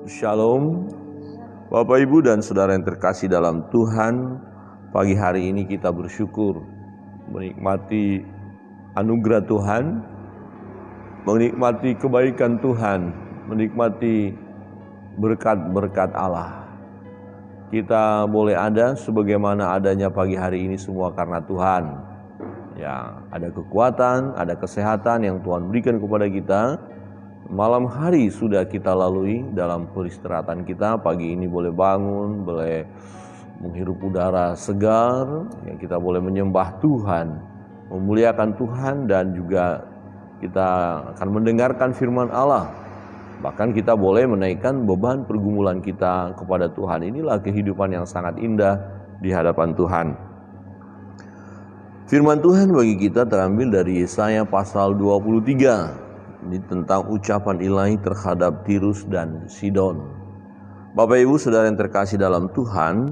Shalom, Bapak Ibu dan Saudara yang terkasih dalam Tuhan. Pagi hari ini kita bersyukur menikmati anugerah Tuhan, menikmati kebaikan Tuhan, menikmati berkat-berkat Allah. Kita boleh ada sebagaimana adanya pagi hari ini semua karena Tuhan. Ya, ada kekuatan, ada kesehatan yang Tuhan berikan kepada kita. Malam hari sudah kita lalui dalam peristirahatan kita. Pagi ini boleh bangun, boleh menghirup udara segar, ya, kita boleh menyembah Tuhan, memuliakan Tuhan, dan juga kita akan mendengarkan firman Allah. Bahkan kita boleh menaikkan beban pergumulan kita kepada Tuhan. Inilah kehidupan yang sangat indah di hadapan Tuhan. Firman Tuhan bagi kita terambil dari Yesaya pasal 23. Ini tentang ucapan ilahi terhadap Tirus dan Sidon. Bapak Ibu Saudara yang terkasih dalam Tuhan,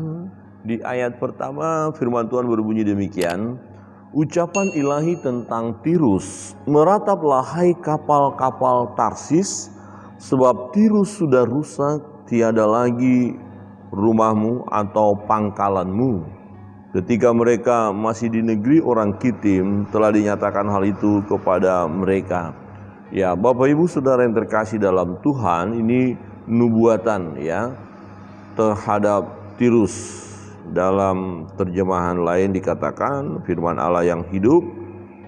di ayat pertama firman Tuhan berbunyi demikian. Ucapan ilahi tentang Tirus, merataplah hai kapal-kapal Tarsis, sebab Tirus sudah rusak, tiada lagi rumahmu atau pangkalanmu. Ketika mereka masih di negeri orang Kitim, telah dinyatakan hal itu kepada mereka. Ya, Bapak Ibu Saudara yang terkasih dalam Tuhan, ini nubuatan ya terhadap Tirus. Dalam terjemahan lain dikatakan firman Allah yang hidup.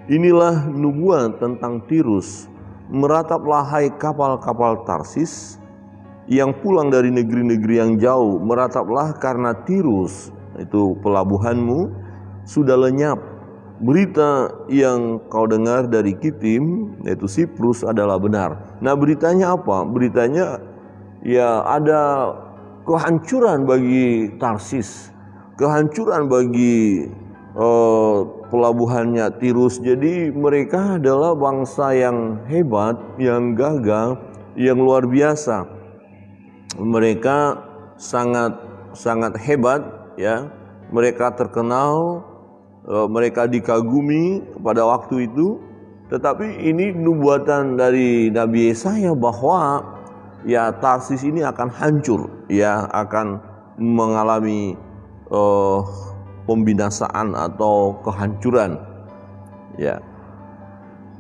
Inilah nubuat tentang Tirus. Merataplah hai kapal-kapal Tarsis yang pulang dari negeri-negeri yang jauh. Merataplah karena Tirus, itu pelabuhanmu, sudah lenyap. Berita yang kau dengar dari Kitim, yaitu Siprus, adalah benar. Nah, beritanya apa? Beritanya ya ada kehancuran bagi Tarsis, kehancuran bagi pelabuhannya Tirus. Jadi mereka adalah bangsa yang hebat, yang gagah, yang luar biasa. Mereka sangat hebat ya. Mereka terkenal, mereka dikagumi pada waktu itu. Tetapi ini nubuatan dari Nabi Yesaya bahwa ya Tarsis ini akan hancur, ya akan mengalami pembinasaan atau kehancuran. Ya.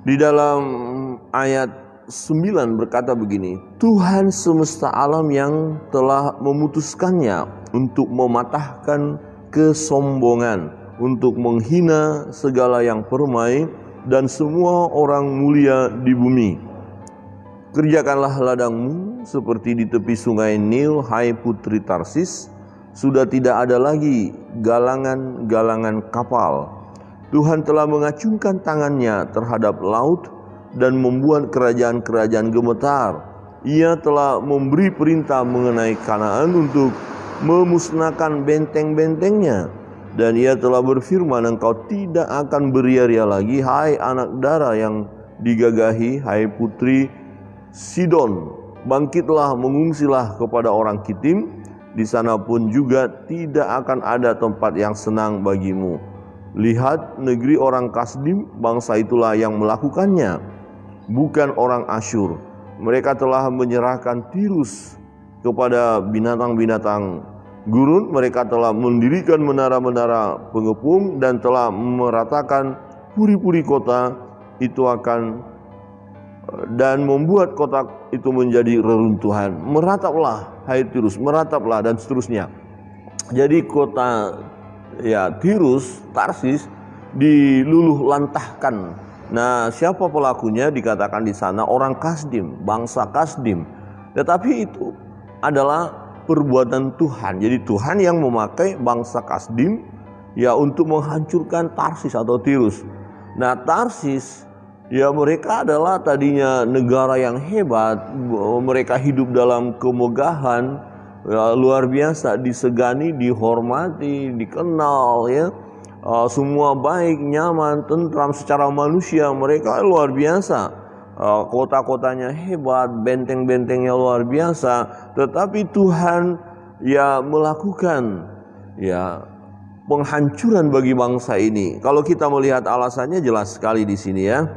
Di dalam ayat 9 berkata begini, Tuhan semesta alam yang telah memutuskannya untuk mematahkan kesombongan, untuk menghina segala yang permai dan semua orang mulia di bumi. Kerjakanlah ladangmu seperti di tepi sungai Nil, hai putri Tarsis. Sudah tidak ada lagi galangan-galangan kapal. Tuhan telah mengacungkan tangannya terhadap laut dan membuat kerajaan-kerajaan gemetar. Ia telah memberi perintah mengenai Kanaan untuk memusnahkan benteng-bentengnya. Dan ia telah berfirman, engkau tidak akan beria-ria lagi, hai anak darah yang digagahi, hai putri Sidon. Bangkitlah, mengungsilah kepada orang Kitim. Di sana pun juga tidak akan ada tempat yang senang bagimu. Lihat, negeri orang Kasdim, bangsa itulah yang melakukannya, bukan orang Asyur. Mereka telah menyerahkan Tirus kepada binatang-binatang gurun. Mereka telah mendirikan menara-menara pengepung dan telah meratakan puri-puri kota itu dan membuat kota itu menjadi reruntuhan. Merataplah hai Tirus, merataplah, dan seterusnya. Jadi kota ya Tirus, Tarsis, diluluh lantahkan. Nah, siapa pelakunya? Dikatakan di sana orang Kasdim, bangsa Kasdim. Tetapi itu adalah perbuatan Tuhan. Jadi Tuhan yang memakai bangsa Kasdim ya untuk menghancurkan Tarsis atau Tirus. Nah, Tarsis ya mereka adalah tadinya negara yang hebat. Mereka hidup dalam kemegahan ya, luar biasa, disegani, dihormati, dikenal ya. Semua baik, nyaman, tentram secara manusia. Mereka luar biasa. Kota-kotanya hebat, benteng-bentengnya luar biasa. Tetapi Tuhan ya melakukan ya penghancuran bagi bangsa ini. Kalau kita melihat alasannya jelas sekali di sini ya.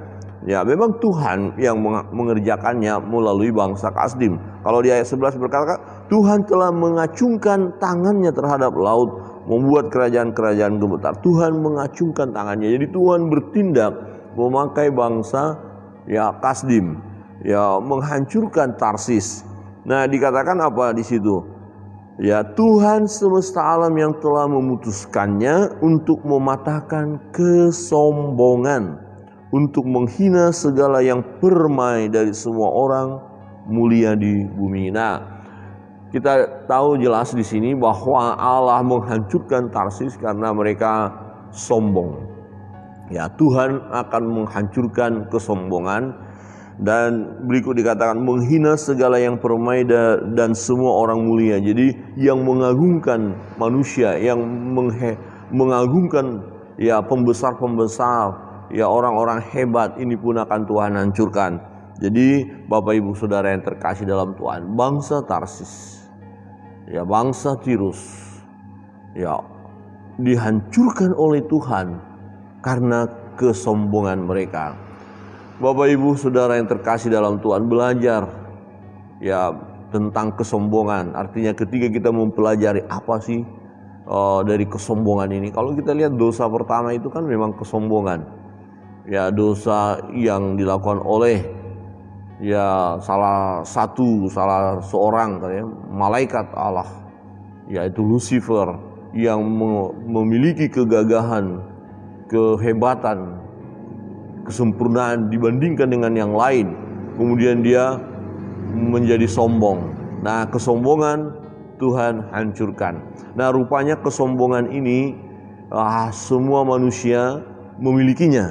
Ya, memang Tuhan yang mengerjakannya melalui bangsa Kasdim. Kalau di ayat 11 berkata, Tuhan telah mengacungkan tangannya terhadap laut, membuat kerajaan-kerajaan gemetar. Tuhan mengacungkan tangannya. Jadi Tuhan bertindak memakai bangsa ya Kasdim, ya menghancurkan Tarsis. Nah, dikatakan apa di situ? Ya, Tuhan semesta alam yang telah memutuskannya untuk mematahkan kesombongan, untuk menghina segala yang permai dari semua orang mulia di bumi. Nah, kita tahu jelas di sini bahwa Allah menghancurkan Tarsis karena mereka sombong. Ya, Tuhan akan menghancurkan kesombongan. Dan berikut dikatakan menghina segala yang permai dan semua orang mulia. Jadi yang mengagungkan manusia, yang mengagungkan ya pembesar-pembesar, ya orang-orang hebat, ini pun akan Tuhan hancurkan. Jadi Bapak Ibu Saudara yang terkasih dalam Tuhan, bangsa Tarsis, ya bangsa Tirus, ya dihancurkan oleh Tuhan karena kesombongan mereka. Bapak Ibu Saudara yang terkasih dalam Tuhan, belajar ya tentang kesombongan. Artinya ketika kita mempelajari apa sih dari kesombongan ini. Kalau kita lihat dosa pertama itu kan memang kesombongan. Ya, dosa yang dilakukan oleh ya salah seorang ya, malaikat Allah, yaitu Lucifer, yang memiliki kegagahan, kehebatan, kesempurnaan dibandingkan dengan yang lain. Kemudian dia menjadi sombong. Nah, kesombongan Tuhan hancurkan. Nah, rupanya kesombongan ini semua manusia memilikinya.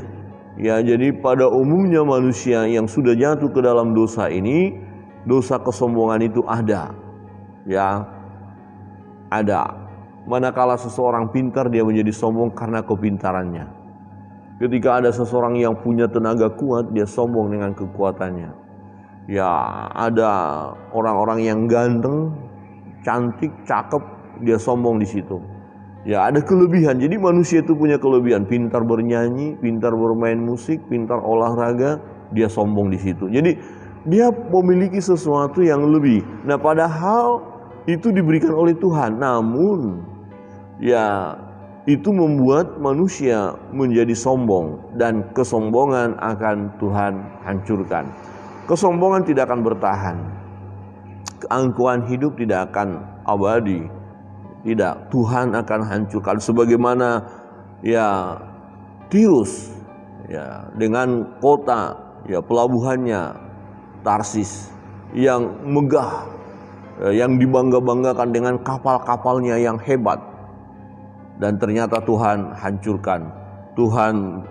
Ya, jadi pada umumnya manusia yang sudah jatuh ke dalam dosa ini, dosa kesombongan itu ada. Ya, ada. Manakala seseorang pintar, dia menjadi sombong karena kepintarannya. Ketika ada seseorang yang punya tenaga kuat, dia sombong dengan kekuatannya. Ya, ada orang-orang yang ganteng, cantik, cakep, dia sombong di situ. Ya, ada kelebihan. Jadi manusia itu punya kelebihan, pintar bernyanyi, pintar bermain musik, pintar olahraga, dia sombong di situ. Jadi dia memiliki sesuatu yang lebih. Nah, padahal itu diberikan oleh Tuhan. Namun ya itu membuat manusia menjadi sombong, dan kesombongan akan Tuhan hancurkan. Kesombongan tidak akan bertahan. Keangkuhan hidup tidak akan abadi. Tidak, Tuhan akan hancurkan. Sebagaimana ya Tirus ya dengan kota ya pelabuhannya Tarsis yang megah, yang dibangga-banggakan dengan kapal-kapalnya yang hebat. Dan ternyata Tuhan hancurkan, Tuhan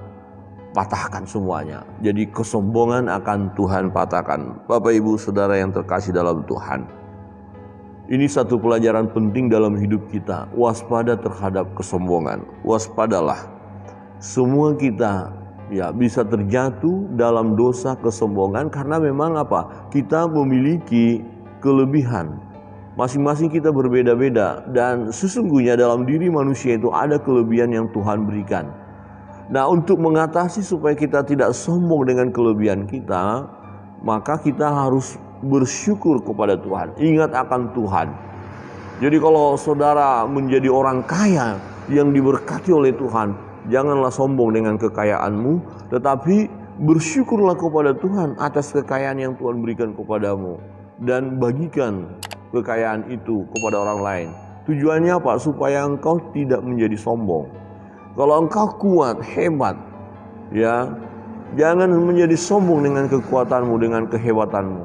patahkan semuanya. Jadi kesombongan akan Tuhan patahkan. Bapak Ibu Saudara yang terkasih dalam Tuhan, ini satu pelajaran penting dalam hidup kita. Waspada terhadap kesombongan. Waspadalah. Semua kita ya bisa terjatuh dalam dosa kesombongan karena memang apa? Kita memiliki kelebihan. Masing-masing kita berbeda-beda, dan sesungguhnya dalam diri manusia itu ada kelebihan yang Tuhan berikan. Nah, untuk mengatasi supaya kita tidak sombong dengan kelebihan kita, maka kita harus bersyukur kepada Tuhan. Ingat akan Tuhan. Jadi kalau saudara menjadi orang kaya yang diberkati oleh Tuhan, janganlah sombong dengan kekayaanmu, tetapi bersyukurlah kepada Tuhan atas kekayaan yang Tuhan berikan kepadamu, dan bagikan kekayaan itu kepada orang lain. Tujuannya apa? Supaya engkau tidak menjadi sombong. Kalau engkau kuat, hebat, ya, jangan menjadi sombong dengan kekuatanmu, dengan kehebatanmu,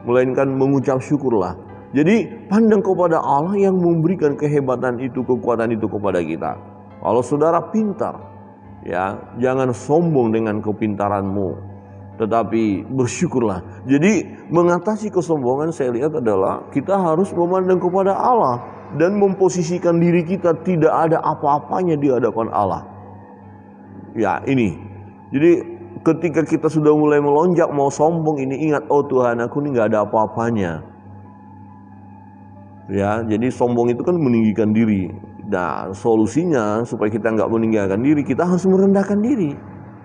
melainkan mengucap syukurlah. Jadi pandang kepada Allah yang memberikan kehebatan itu, kekuatan itu kepada kita. Kalau saudara pintar, ya, jangan sombong dengan kepintaranmu, tetapi bersyukurlah. Jadi mengatasi kesombongan saya lihat adalah kita harus memandang kepada Allah dan memposisikan diri kita tidak ada apa-apanya di hadapan Allah. Ya, ini. Jadi ketika kita sudah mulai melonjak mau sombong ini, ingat, oh Tuhan, aku ini gak ada apa-apanya. Ya, jadi sombong itu kan meninggikan diri. Nah, solusinya supaya kita gak meninggikan diri, kita harus merendahkan diri.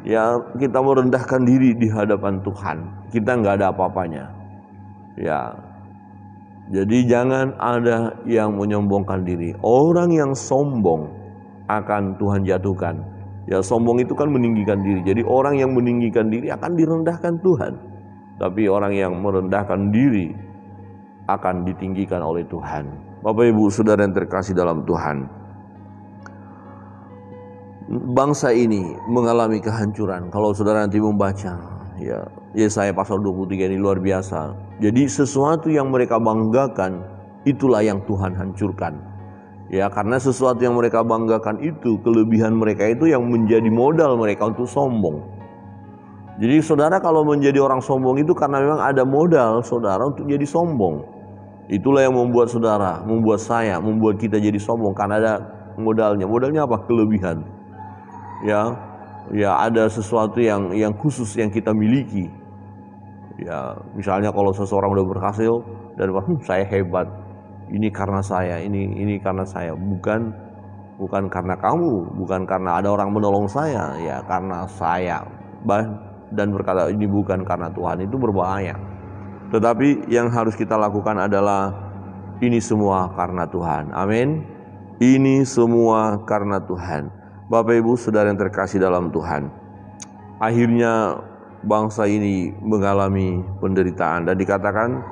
ya kita merendahkan diri di hadapan Tuhan. Kita nggak ada apa-apanya. Ya, jadi jangan ada yang menyombongkan diri. Orang yang sombong akan Tuhan jatuhkan. Ya, sombong itu kan meninggikan diri. Jadi orang yang meninggikan diri akan direndahkan Tuhan. Tapi orang yang merendahkan diri akan ditinggikan oleh Tuhan. Bapak Ibu Saudara yang terkasih dalam Tuhan, bangsa ini mengalami kehancuran. Kalau saudara nanti membaca, ya, Yesaya pasal 23 ini luar biasa. Jadi sesuatu yang mereka banggakan, itulah yang Tuhan hancurkan. Ya, karena sesuatu yang mereka banggakan itu, kelebihan mereka itu yang menjadi modal mereka untuk sombong. Jadi saudara kalau menjadi orang sombong itu karena memang ada modal saudara untuk jadi sombong. Itulah yang membuat saudara, membuat saya, membuat kita jadi sombong karena ada modalnya. Modalnya apa? Kelebihan. Ya, ada sesuatu yang khusus yang kita miliki. Ya, misalnya kalau seseorang udah berhasil dan saya hebat, ini karena saya, ini karena saya, bukan karena kamu, bukan karena ada orang menolong saya, ya karena saya. Dan berkata ini bukan karena Tuhan, itu berbahaya. Tetapi yang harus kita lakukan adalah ini semua karena Tuhan. Amin. Ini semua karena Tuhan. Bapak Ibu Saudara yang terkasih dalam Tuhan, akhirnya bangsa ini mengalami penderitaan dan dikatakan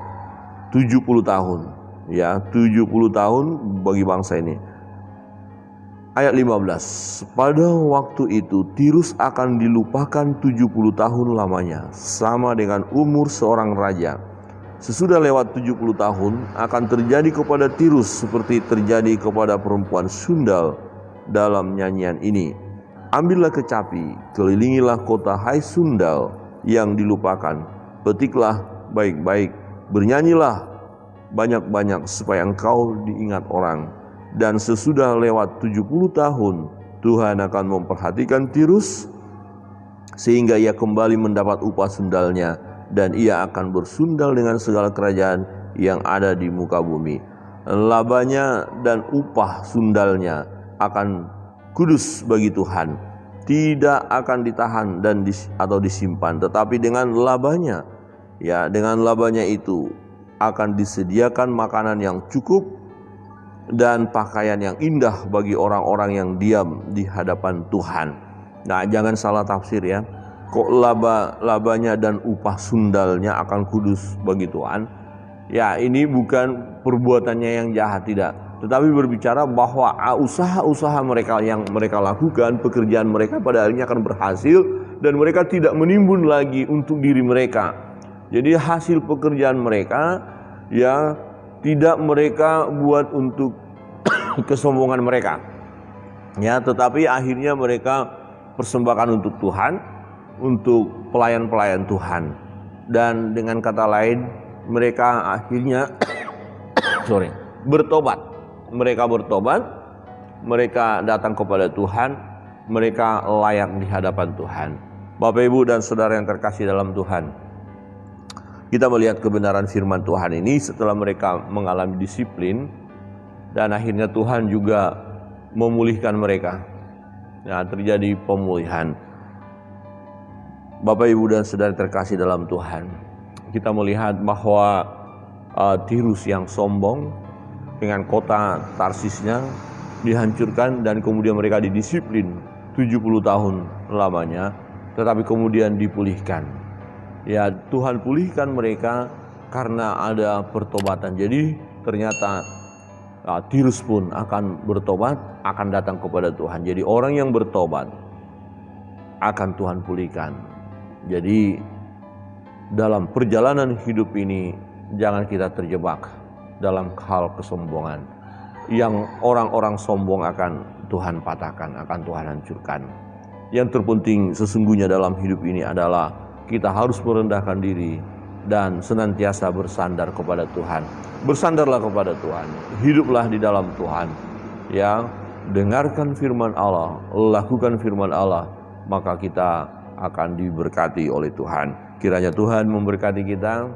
70 tahun. Ya, 70 tahun bagi bangsa ini. Ayat 15, pada waktu itu Tirus akan dilupakan 70 tahun lamanya, sama dengan umur seorang raja. Sesudah lewat 70 tahun akan terjadi kepada Tirus seperti terjadi kepada perempuan sundal dalam nyanyian ini. Ambillah kecapi, kelilingilah kota hai sundal yang dilupakan. Petiklah baik-baik, bernyanyilah banyak-banyak supaya engkau diingat orang. Dan sesudah lewat 70 tahun Tuhan akan memperhatikan Tirus sehingga ia kembali mendapat upah sundalnya, dan ia akan bersundal dengan segala kerajaan yang ada di muka bumi. Labanya dan upah sundalnya akan kudus bagi Tuhan, tidak akan ditahan atau disimpan, tetapi dengan labanya, ya dengan labanya itu akan disediakan makanan yang cukup dan pakaian yang indah bagi orang-orang yang diam di hadapan Tuhan. Nah, jangan salah tafsir ya. Kok labanya dan upah sundalnya akan kudus bagi Tuhan? Ya, ini bukan perbuatannya yang jahat, tidak. Tetapi berbicara bahwa usaha-usaha mereka yang mereka lakukan, pekerjaan mereka pada akhirnya akan berhasil dan mereka tidak menimbun lagi untuk diri mereka. Jadi hasil pekerjaan mereka ya tidak mereka buat untuk kesombongan mereka. Ya, tetapi akhirnya mereka persembahkan untuk Tuhan, untuk pelayan-pelayan Tuhan. Dan dengan kata lain, mereka akhirnya bertobat. Mereka bertobat, mereka datang kepada Tuhan, mereka layak di hadapan Tuhan. Bapak Ibu dan Saudara yang terkasih dalam Tuhan, kita melihat kebenaran firman Tuhan ini setelah mereka mengalami disiplin dan akhirnya Tuhan juga memulihkan mereka. Nah, terjadi pemulihan. Bapak Ibu dan Saudara terkasih dalam Tuhan, kita melihat bahwa Tirus yang sombong dengan kota Tarsisnya dihancurkan dan kemudian mereka didisiplin 70 tahun lamanya, tetapi kemudian dipulihkan. Ya, Tuhan pulihkan mereka karena ada pertobatan. Jadi ternyata Tirus pun akan bertobat, akan datang kepada Tuhan. Jadi orang yang bertobat akan Tuhan pulihkan. Jadi dalam perjalanan hidup ini jangan kita terjebak dalam hal kesombongan. Yang orang-orang sombong akan Tuhan patahkan, akan Tuhan hancurkan. Yang terpenting sesungguhnya dalam hidup ini adalah kita harus merendahkan diri dan senantiasa bersandar kepada Tuhan. Bersandarlah kepada Tuhan, hiduplah di dalam Tuhan. Ya, dengarkan firman Allah, lakukan firman Allah, maka kita akan diberkati oleh Tuhan. Kiranya Tuhan memberkati kita.